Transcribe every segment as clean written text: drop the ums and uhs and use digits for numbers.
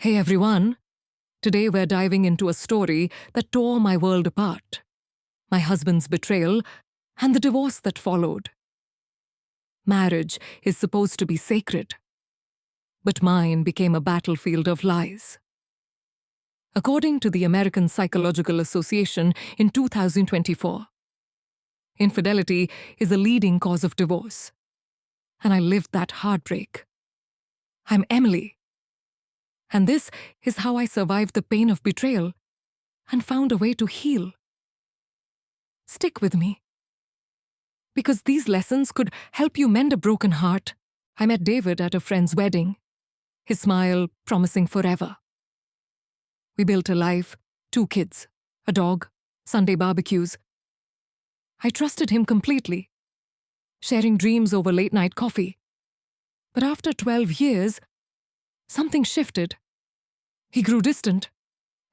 Hey everyone! Today we're diving into a story that tore my world apart. My husband's betrayal and the divorce that followed. Marriage is supposed to be sacred, but mine became a battlefield of lies. According to the American Psychological Association in 2024, infidelity is a leading cause of divorce. And I lived that heartbreak. I'm Emily. And this is how I survived the pain of betrayal and found a way to heal. Stick with me, because these lessons could help you mend a broken heart. I met David at a friend's wedding, his smile promising forever. We built a life, 2 kids, a dog, Sunday barbecues. I trusted him completely, sharing dreams over late-night coffee. But after 12 years, something shifted. He grew distant.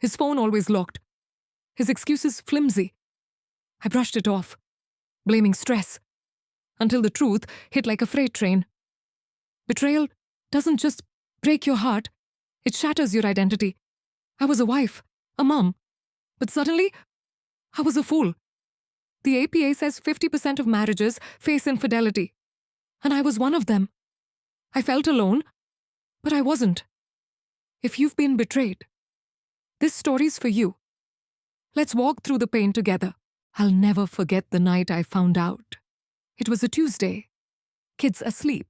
His phone always locked. His excuses flimsy. I brushed it off, blaming stress, until the truth hit like a freight train. Betrayal doesn't just break your heart, it shatters your identity. I was a wife, a mom, but suddenly, I was a fool. The APA says 50% of marriages face infidelity, and I was one of them. I felt alone, but I wasn't. If you've been betrayed, this story's for you. Let's walk through the pain together. I'll never forget the night I found out. It was a Tuesday. Kids asleep.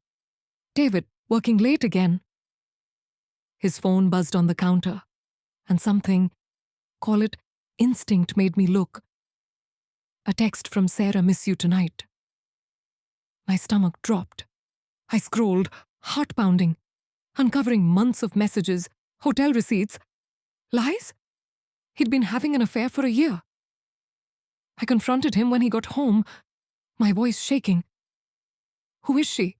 David working late again. His phone buzzed on the counter, and something, call it instinct, made me look. A text from Sarah, miss you tonight. My stomach dropped. I scrolled, heart pounding, uncovering months of messages, hotel receipts, lies? He'd been having an affair for a year. I confronted him when he got home, my voice shaking. Who is she?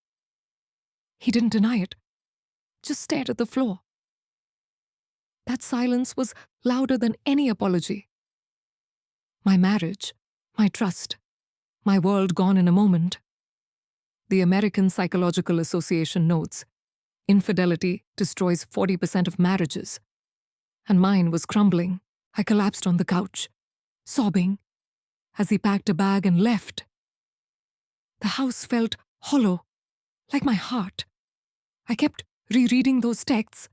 He didn't deny it, just stared at the floor. That silence was louder than any apology. My marriage, my trust, my world gone in a moment. The American Psychological Association notes, infidelity destroys 40% of marriages. And mine was crumbling. I collapsed on the couch, sobbing, as he packed a bag and left. The house felt hollow, like my heart. I kept rereading those texts,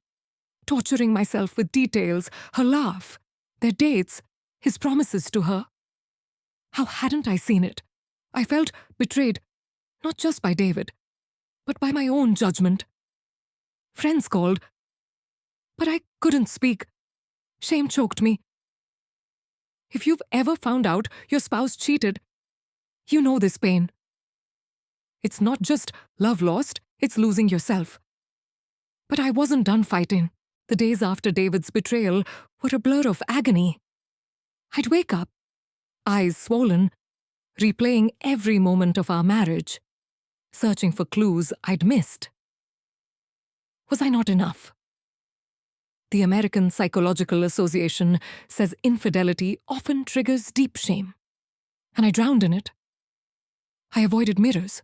torturing myself with details, her laugh, their dates, his promises to her. How hadn't I seen it? I felt betrayed, not just by David, but by my own judgment. Friends called, but I couldn't speak. Shame choked me. If you've ever found out your spouse cheated, you know this pain. It's not just love lost, it's losing yourself. But I wasn't done fighting. The days after David's betrayal were a blur of agony. I'd wake up, eyes swollen, replaying every moment of our marriage, searching for clues I'd missed. Was I not enough? The American Psychological Association says infidelity often triggers deep shame, and I drowned in it. I avoided mirrors,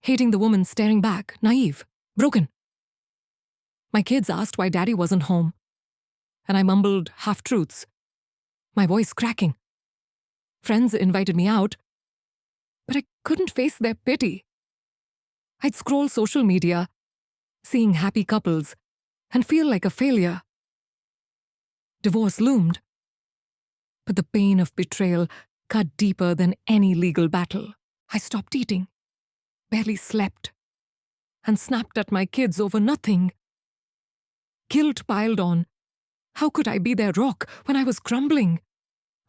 hating the woman staring back, naive, broken. My kids asked why Daddy wasn't home, and I mumbled half-truths, my voice cracking. Friends invited me out, but I couldn't face their pity. I'd scroll social media, seeing happy couples, and feel like a failure. Divorce loomed, but the pain of betrayal cut deeper than any legal battle. I stopped eating, barely slept, and snapped at my kids over nothing. Guilt piled on. How could I be their rock when I was crumbling?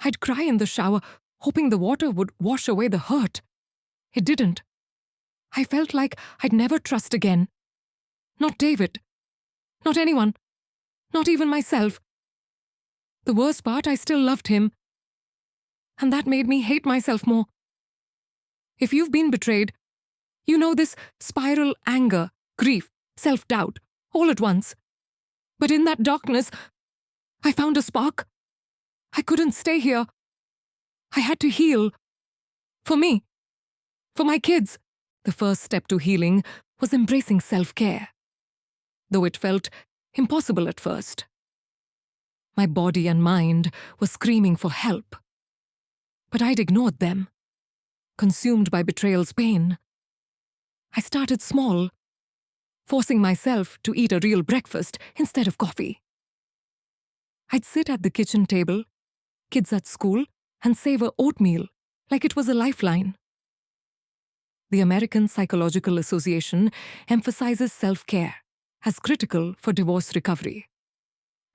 I'd cry in the shower, hoping the water would wash away the hurt. It didn't. I felt like I'd never trust again. Not David. Not anyone. Not even myself. The worst part, I still loved him. And that made me hate myself more. If you've been betrayed, you know this spiral anger, grief, self-doubt, all at once. But in that darkness, I found a spark. I couldn't stay here. I had to heal. For me. For my kids. The first step to healing was embracing self-care. Though it felt impossible at first. My body and mind were screaming for help. But I'd ignored them, consumed by betrayal's pain. I started small, forcing myself to eat a real breakfast instead of coffee. I'd sit at the kitchen table, kids at school, and savor oatmeal like it was a lifeline. The American Psychological Association emphasizes self-care as critical for divorce recovery,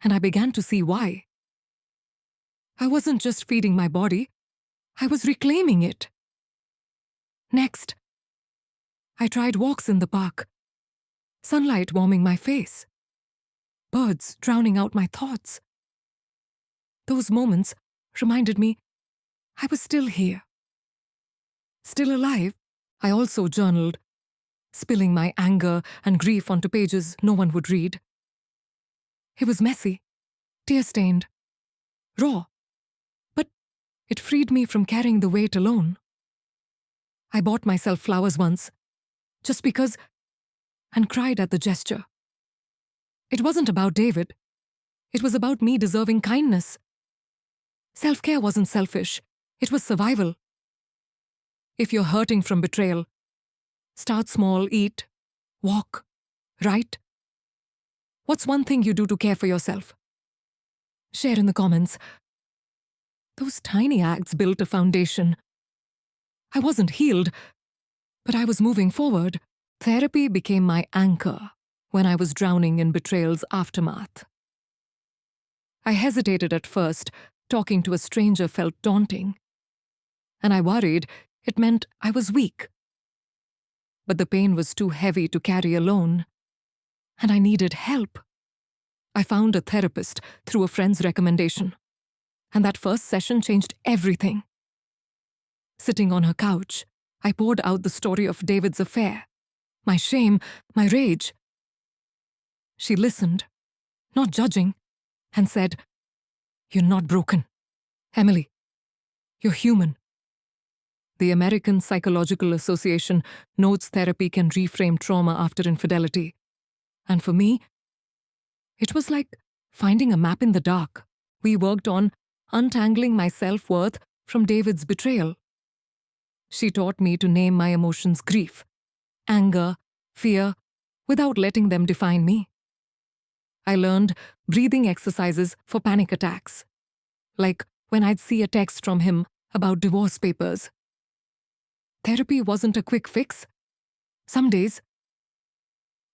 and I began to see why. I wasn't just feeding my body, I was reclaiming it. Next, I tried walks in the park, sunlight warming my face, birds drowning out my thoughts. Those moments reminded me I was still here. Still alive, I also journaled, spilling my anger and grief onto pages no one would read. It was messy, tear-stained, raw, but it freed me from carrying the weight alone. I bought myself flowers once, just because, and cried at the gesture. It wasn't about David. It was about me deserving kindness. Self-care wasn't selfish. It was survival. If you're hurting from betrayal, start small, eat, walk, write. What's one thing you do to care for yourself? Share in the comments. Those tiny acts built a foundation. I wasn't healed, but I was moving forward. Therapy became my anchor when I was drowning in betrayal's aftermath. I hesitated at first. Talking to a stranger felt daunting, and I worried it meant I was weak. But the pain was too heavy to carry alone, and I needed help. I found a therapist through a friend's recommendation, and that first session changed everything. Sitting on her couch, I poured out the story of David's affair, my shame, my rage. She listened, not judging, and said, "You're not broken. Emily, you're human." The American Psychological Association notes therapy can reframe trauma after infidelity. And for me, it was like finding a map in the dark. We worked on untangling my self-worth from David's betrayal. She taught me to name my emotions: grief, anger, fear, without letting them define me. I learned breathing exercises for panic attacks, like when I'd see a text from him about divorce papers. Therapy wasn't a quick fix. Some days,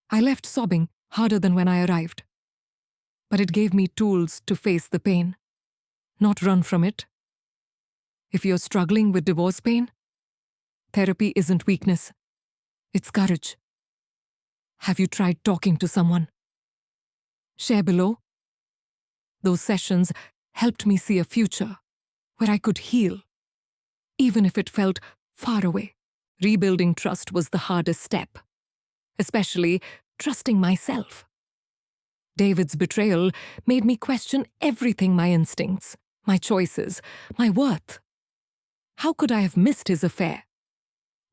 I left sobbing harder than when I arrived. But it gave me tools to face the pain, not run from it. If you're struggling with divorce pain, therapy isn't weakness, it's courage. Have you tried talking to someone? Share below. Those sessions helped me see a future where I could heal, even if it felt far away. Rebuilding trust was the hardest step, especially trusting myself. David's betrayal made me question everything: my instincts, my choices, my worth. How could I have missed his affair?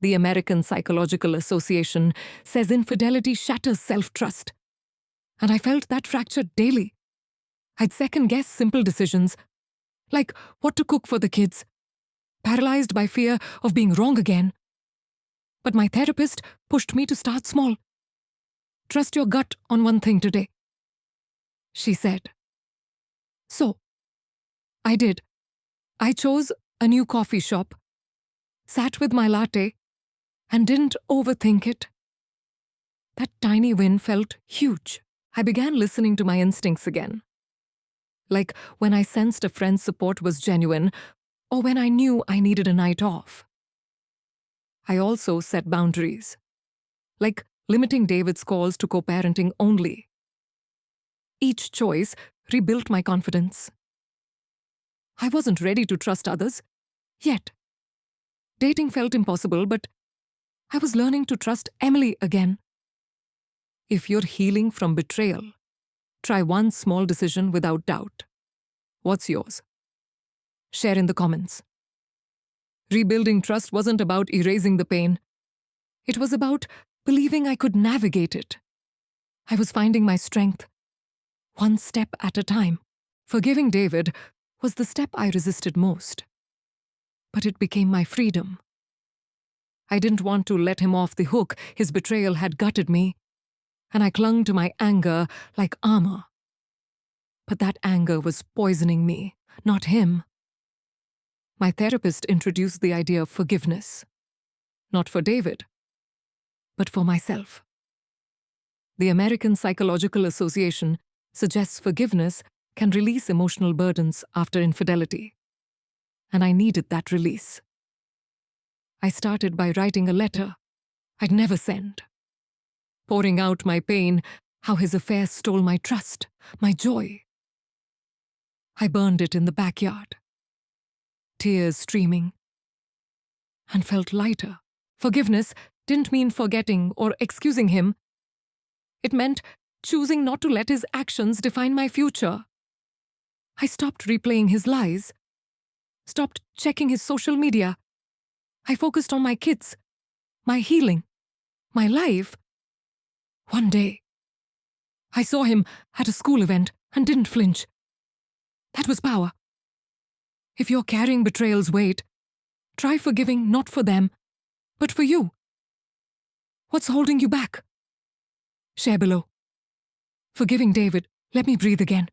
The American Psychological Association says infidelity shatters self-trust, and I felt that fracture daily. I'd second-guess simple decisions, like what to cook for the kids, paralyzed by fear of being wrong again. But my therapist pushed me to start small. Trust your gut on one thing today, she said. So, I did. I chose a new coffee shop, sat with my latte, and didn't overthink it. That tiny win felt huge. I began listening to my instincts again, like when I sensed a friend's support was genuine, or when I knew I needed a night off. I also set boundaries, like limiting David's calls to co-parenting only. Each choice rebuilt my confidence. I wasn't ready to trust others, yet. Dating felt impossible, but I was learning to trust Emily again. If you're healing from betrayal, try one small decision without doubt. What's yours? Share in the comments. Rebuilding trust wasn't about erasing the pain. It was about believing I could navigate it. I was finding my strength, one step at a time. Forgiving David was the step I resisted most. But it became my freedom. I didn't want to let him off the hook. His betrayal had gutted me, and I clung to my anger like armor. But that anger was poisoning me, not him. My therapist introduced the idea of forgiveness, not for David, but for myself. The American Psychological Association suggests forgiveness can release emotional burdens after infidelity, and I needed that release. I started by writing a letter I'd never send, pouring out my pain, how his affair stole my trust, my joy. I burned it in the backyard, tears streaming, and felt lighter. Forgiveness didn't mean forgetting or excusing him. It meant choosing not to let his actions define my future. I stopped replaying his lies, stopped checking his social media. I focused on my kids, my healing, my life. One day, I saw him at a school event and didn't flinch. That was power. If you're carrying betrayal's weight, try forgiving not for them, but for you. What's holding you back? Share below. Forgiving David, let me breathe again.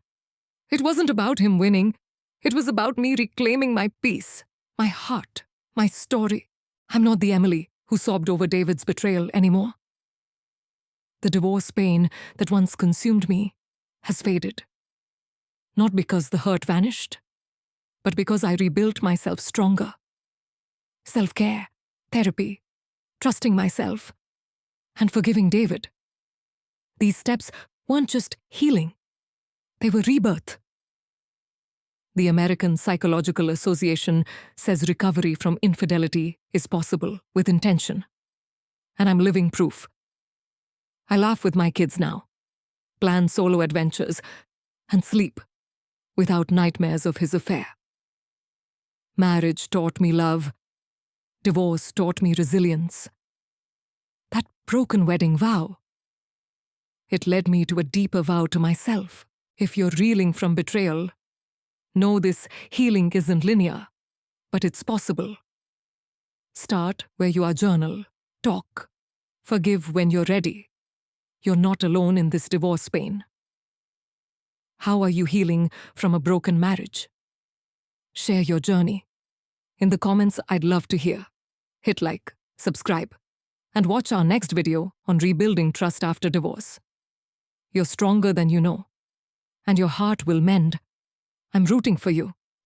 It wasn't about him winning. It was about me reclaiming my peace, my heart, my story. I'm not the Emily who sobbed over David's betrayal anymore. The divorce pain that once consumed me has faded. Not because the hurt vanished, but because I rebuilt myself stronger. Self-care, therapy, trusting myself, and forgiving David. These steps weren't just healing, they were rebirth. The American Psychological Association says recovery from infidelity is possible with intention. And I'm living proof. I laugh with my kids now, plan solo adventures, and sleep without nightmares of his affair. Marriage taught me love. Divorce taught me resilience. That broken wedding vow, it led me to a deeper vow to myself. If you're reeling from betrayal, know this healing isn't linear, but it's possible. Start where you are. Journal, talk, forgive when you're ready. You're not alone in this divorce pain. How are you healing from a broken marriage? Share your journey. In the comments, I'd love to hear. Hit like, subscribe, and watch our next video on rebuilding trust after divorce. You're stronger than you know, and your heart will mend. I'm rooting for you.